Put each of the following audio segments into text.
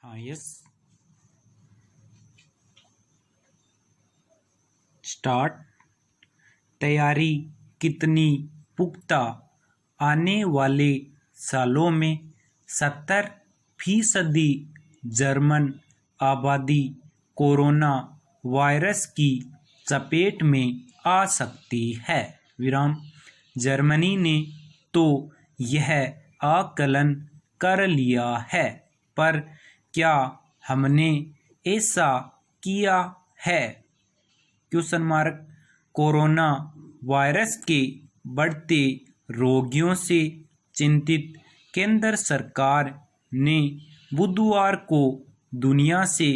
हाँ yes start. तैयारी कितनी पुख्ता? आने वाले सालों में 70% जर्मन आबादी कोरोना वायरस की चपेट में आ सकती है। जर्मनी ने तो यह आकलन कर लिया है, पर क्या हमने ऐसा किया है? कोरोना वायरस के बढ़ते रोगियों से चिंतित केंद्र सरकार ने बुधवार को दुनिया से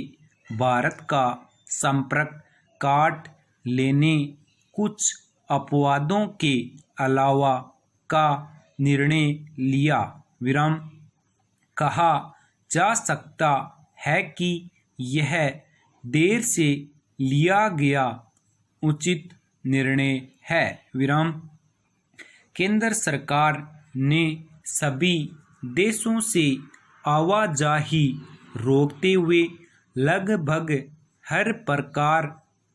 भारत का संपर्क काट लेने कुछ अपवादों के अलावा का निर्णय लिया। कहा जा सकता है कि यह देर से लिया गया उचित निर्णय है। केंद्र सरकार ने सभी देशों से आवाजाही रोकते हुए लगभग हर प्रकार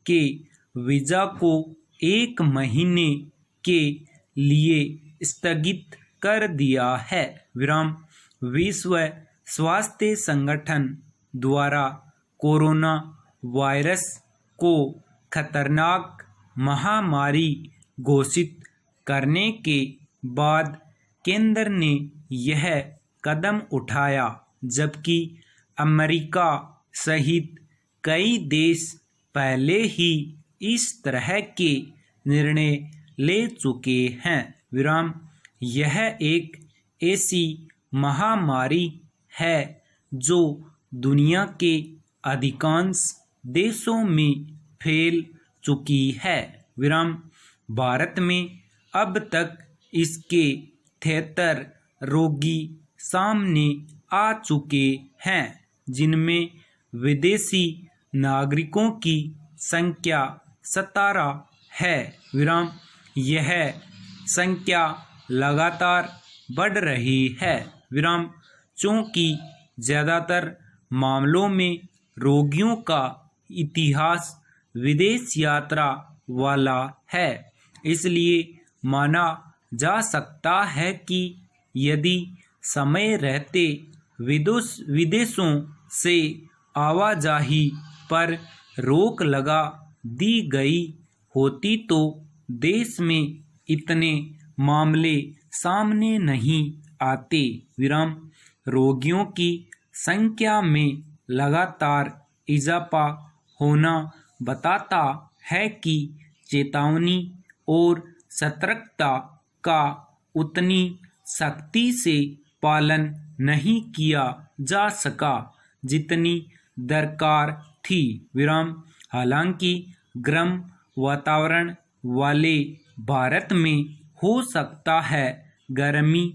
के वीज़ा को 1 महीने के लिए स्थगित कर दिया है। विश्व स्वास्थ्य संगठन द्वारा कोरोना वायरस को खतरनाक महामारी घोषित करने के बाद केंद्र ने यह कदम उठाया, जबकि अमेरिका सहित कई देश पहले ही इस तरह के निर्णय ले चुके हैं। यह एक ऐसी महामारी है जो दुनिया के अधिकांश देशों में फैल चुकी है। भारत में अब तक इसके 73 रोगी सामने आ चुके हैं, जिनमें विदेशी नागरिकों की संख्या 17 है। यह संख्या लगातार बढ़ रही है, क्योंकि ज़्यादातर मामलों में रोगियों का इतिहास विदेश यात्रा वाला है। इसलिए माना जा सकता है कि यदि समय रहते विदेशों से आवाजाही पर रोक लगा दी गई होती तो देश में इतने मामले सामने नहीं आते। रोगियों की संख्या में लगातार इजाफा होना बताता है कि चेतावनी और सतर्कता का उतनी सख्ती से पालन नहीं किया जा सका जितनी दरकार थी। हालांकि गर्म वातावरण वाले भारत में हो सकता है गर्मी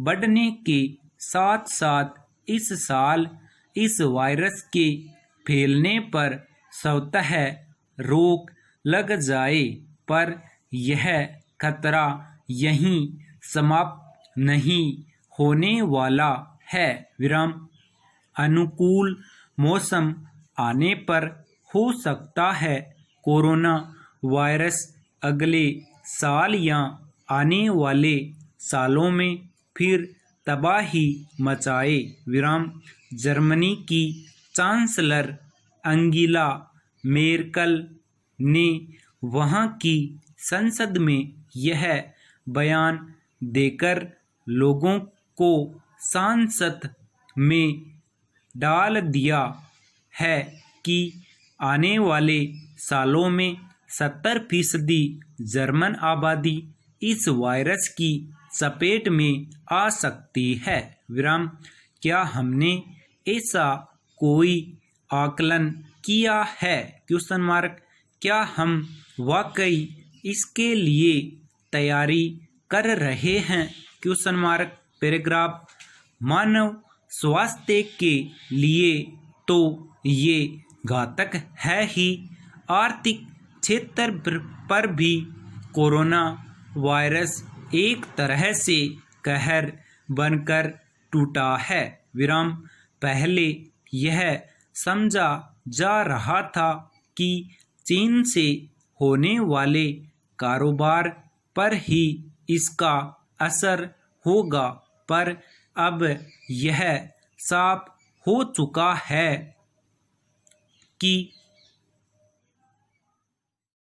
बढ़ने के साथ साथ इस साल इस वायरस के फैलने पर स्वतः रोक लग जाए, पर यह खतरा यहीं समाप्त नहीं होने वाला है। अनुकूल मौसम आने पर हो सकता है कोरोना वायरस अगले साल या आने वाले सालों में फिर तबाही मचाए। जर्मनी की चांसलर अंगेला मेर्केल ने वहां की संसद में यह बयान देकर लोगों को संसद में डाल दिया है कि आने वाले सालों में 70% जर्मन आबादी इस वायरस की चपेट में आ सकती है। क्या हमने ऐसा कोई आकलन किया है? क्या हम वाकई इसके लिए तैयारी कर रहे हैं? पैराग्राफ मानव स्वास्थ्य के लिए तो ये घातक है ही, आर्थिक क्षेत्र पर भी कोरोना वायरस एक तरह से कहर बनकर टूटा है। पहले यह समझा जा रहा था कि चीन से होने वाले कारोबार पर ही इसका असर होगा, पर अब यह साफ हो चुका है कि